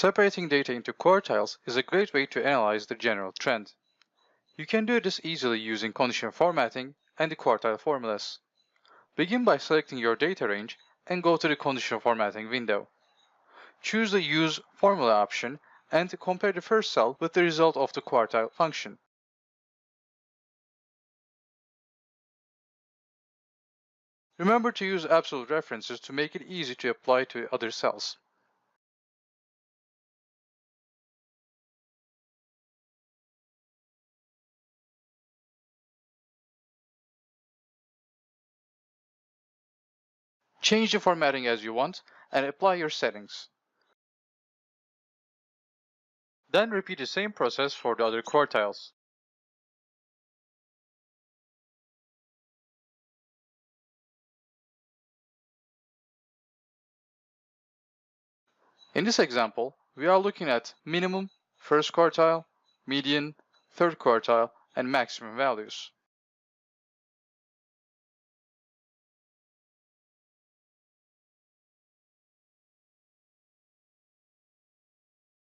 Separating data into quartiles is a great way to analyze the general trend. You can do this easily using conditional formatting and the quartile formulas. Begin by selecting your data range and go to the conditional formatting window. Choose the Use Formula option and compare the first cell with the result of the quartile function. Remember to use absolute references to make it easy to apply to other cells. Change the formatting as you want and apply your settings. Then repeat the same process for the other quartiles. In this example, we are looking at minimum, first quartile, median, third quartile, and maximum values.